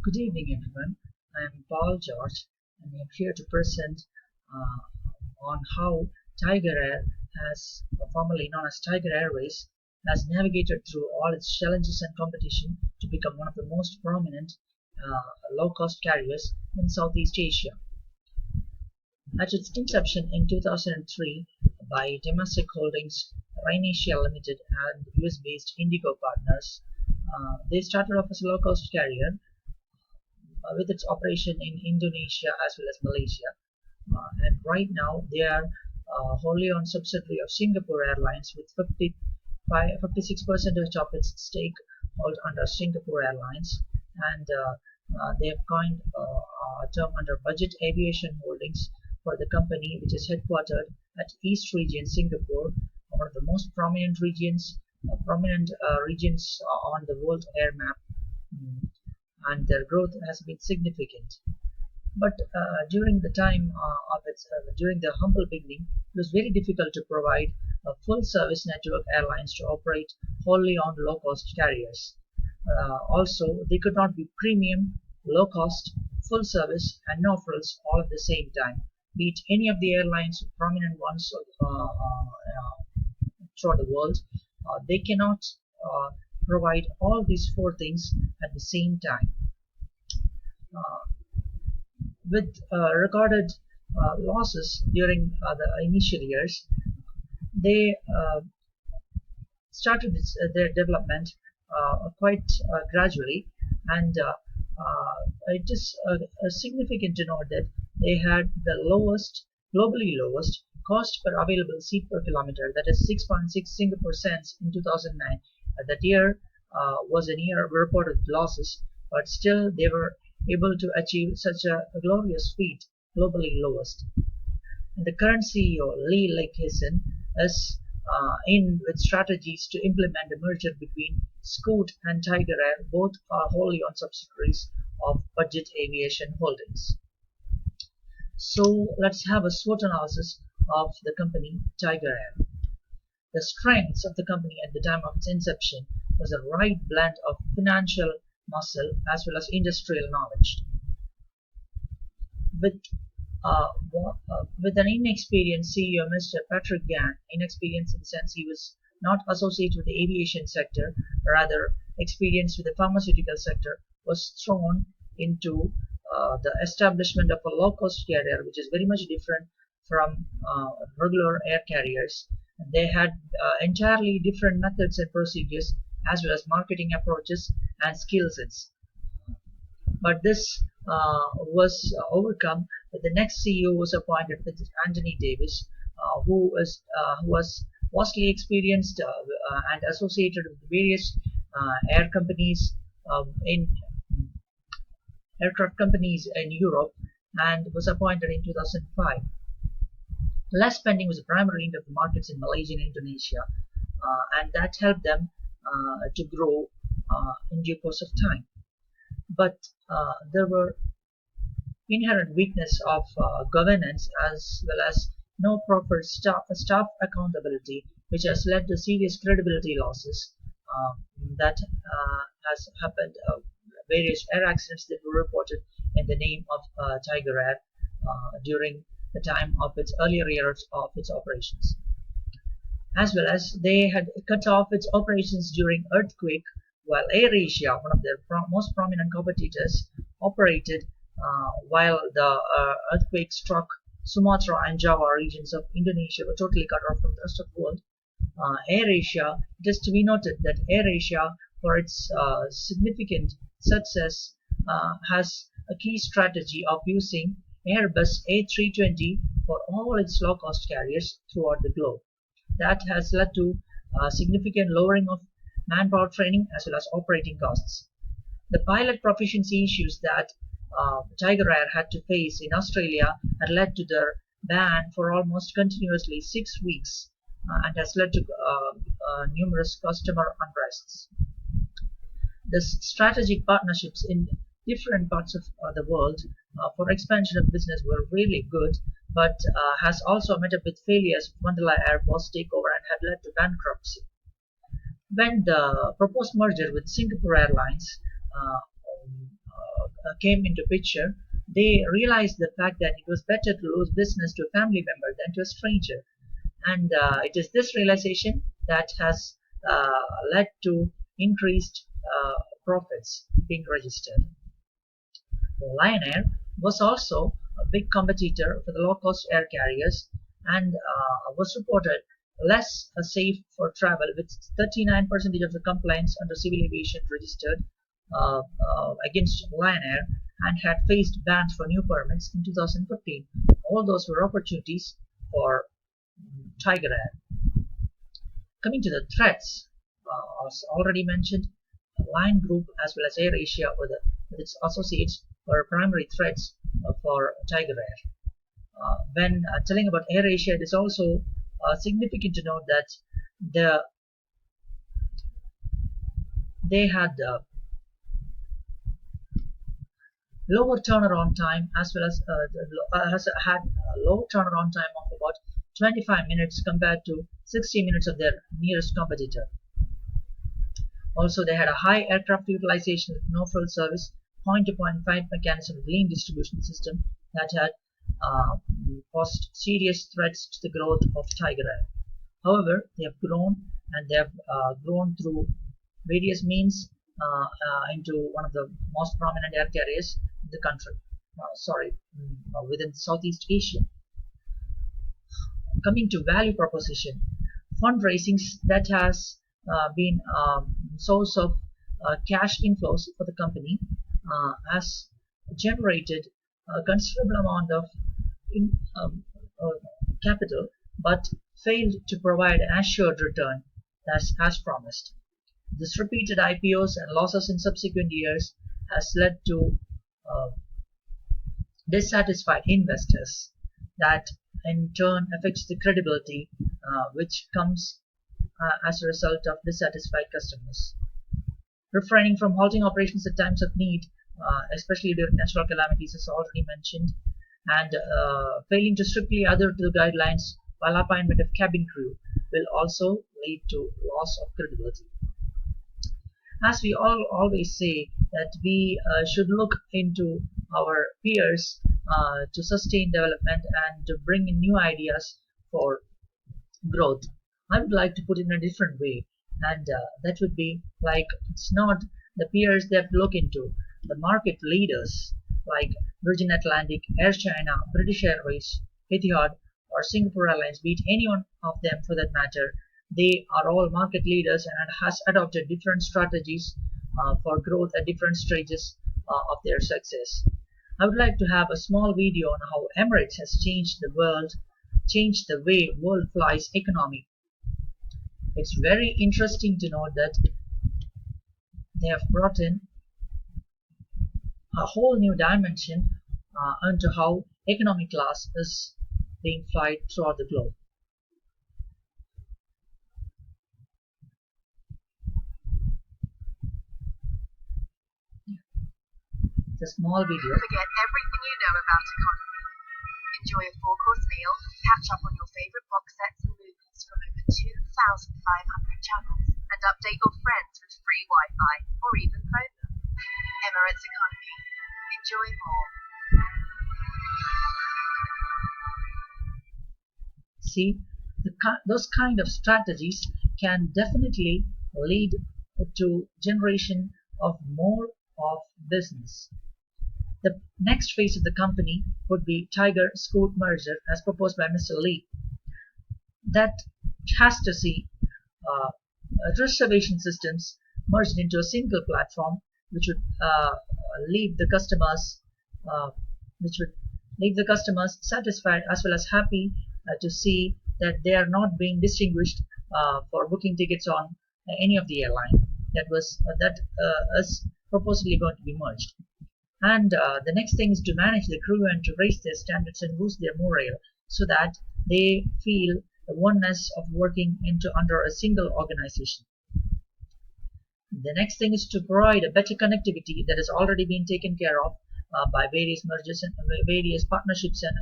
Good evening, everyone. I am Paul George, and I am here to present on how TIgerair has, formerly known as Tiger Airways, has navigated through all its challenges and competition to become one of the most prominent low-cost carriers in Southeast Asia. At its inception in 2003 by Domestic Holdings, Rhinasia Limited, and US-based Indigo partners, they started off as a low-cost carrier with its operation in Indonesia as well as Malaysia. And right now they are wholly owned subsidiary of Singapore Airlines with 56% of its stake held under Singapore Airlines, and they have coined a term under Budget Aviation Holdings for the company, which is headquartered at East Region, Singapore, one of the most prominent regions on the world air map. And their growth has been significant. But during the time during the humble beginning, it was very difficult to provide a full service network airlines to operate wholly on low cost carriers. Also, they could not be premium, low cost, full service, and no frills all at the same time. Be it any of the airlines, prominent ones throughout the world, they cannot provide all these four things at the same time. With recorded losses during the initial years, they started their development quite gradually, and it is significant to note that they had the globally lowest cost per available seat per kilometer, that is 6.6 Singapore cents in 2009. That year was a year of reported losses, but still they were able to achieve such a glorious feat, globally lowest. And the current CEO, Lee Lakeson, is in with strategies to implement a merger between Scoot and TIgerair. Both are wholly owned subsidiaries of Budget Aviation Holdings. So let's have a SWOT analysis of the company TIgerair. The strengths of the company at the time of its inception was a right blend of financial muscle as well as industrial knowledge. With an inexperienced CEO, Mr. Patrick Gann, inexperienced in the sense he was not associated with the aviation sector, rather experienced with the pharmaceutical sector, was thrown into the establishment of a low-cost carrier, which is very much different from regular air carriers. They had entirely different methods and procedures, as well as marketing approaches and skill sets. But this was overcome. The next CEO was appointed, with Anthony Davis, who was vastly experienced and associated with various aircraft companies in Europe, and was appointed in 2005. Less spending was the primary end of the markets in Malaysia and Indonesia, and that helped them to grow in due course of time. But there were inherent weakness of governance, as well as no proper staff accountability, which has led to serious credibility losses that has happened. Various air accidents that were reported in the name of TIgerair during the time of its earlier years of its operations. As well as they had cut off its operations during earthquake, while AirAsia, one of their most prominent competitors, operated while the earthquake struck Sumatra and Java regions of Indonesia, were totally cut off from the rest of the world. AirAsia, it is to be noted that AirAsia, for its significant success, has a key strategy of using Airbus A320 for all its low-cost carriers throughout the globe. That has led to significant lowering of manpower training as well as operating costs. The pilot proficiency issues that TIgerair had to face in Australia had led to their ban for almost continuously 6 weeks, and has led to numerous customer unrests. The strategic partnerships in different parts of the world for expansion of business were really good, but has also met up with failures of Mandalay Airport's takeover and had led to bankruptcy. When the proposed merger with Singapore Airlines came into picture, they realized the fact that it was better to lose business to a family member than to a stranger. And it is this realization that has led to increased profits being registered. Lion Air was also a big competitor for the low-cost air carriers and was reported less safe for travel, with 39% of the complaints under civil aviation registered against Lion Air, and had faced bans for new permits in 2015. All those were opportunities for TIgerair. Coming to the threats, as already mentioned, Lion Group as well as Air Asia with its associates were primary threats for TIgerair. When telling about Air Asia, it is also significant to note that they had lower turnaround time as well as had a low turnaround time of about 25 minutes compared to 60 minutes of their nearest competitor. Also, they had a high aircraft utilization with no fuel service, point-to-point flight mechanism with lean distribution system that had posed serious threats to the growth of TIgerair. However, they have grown, and they have grown through various means into one of the most prominent air carriers in the country. Within Southeast Asia. Coming to value proposition, fundraising that has been source of cash inflows for the company has generated a considerable amount of capital, but failed to provide an assured return as promised. This repeated IPOs and losses in subsequent years has led to dissatisfied investors, that in turn affects the credibility which comes as a result of dissatisfied customers. Refraining from halting operations at times of need, especially during natural calamities as already mentioned, and failing to strictly adhere to the guidelines while appointment of cabin crew will also lead to loss of credibility. As we always say that we should look into our peers to sustain development and to bring in new ideas for growth. I would like to put it in a different way, and that would be like, it's not the peers they have to look into, the market leaders like Virgin Atlantic, Air China, British Airways, Etihad, or Singapore Airlines, be it any one of them for that matter. They are all market leaders and has adopted different strategies for growth at different stages of their success. I would like to have a small video on how Emirates has changed the way world flies economy. It's very interesting to note that they have brought in a whole new dimension into how economy class is being flied throughout the globe. It's a small video. Forget everything you know about economy. Enjoy a 4-course meal, catch up on your favorite box sets and movies from over 2,500 channels, and update your friends with free Wi-Fi, or even phone them. Emirates Economy. Enjoy more. See, those kind of strategies can definitely lead to generation of more of business. The next phase of the company would be Tiger Scoot merger as proposed by Mr. Lee. That has to see reservation systems merged into a single platform, which would leave the customers satisfied as well as happy to see that they are not being distinguished for booking tickets on any of the airline that is proposally going to be merged. And the next thing is to manage the crew and to raise their standards and boost their morale so that they feel the oneness of working under a single organization. The next thing is to provide a better connectivity that has already been taken care of by various mergers and various partnerships and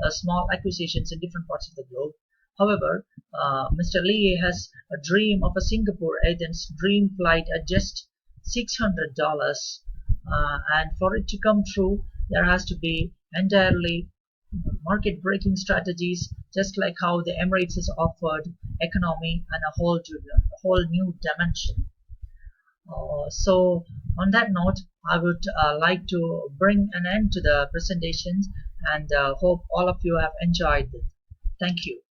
small acquisitions in different parts of the globe. However, Mr. Lee has a dream of a Singapore agent's dream flight at just $600 and for it to come true, there has to be entirely market breaking strategies, just like how the Emirates has offered economy and a whole new dimension. So on that note, I would like to bring an end to the presentations, and hope all of you have enjoyed it. Thank you.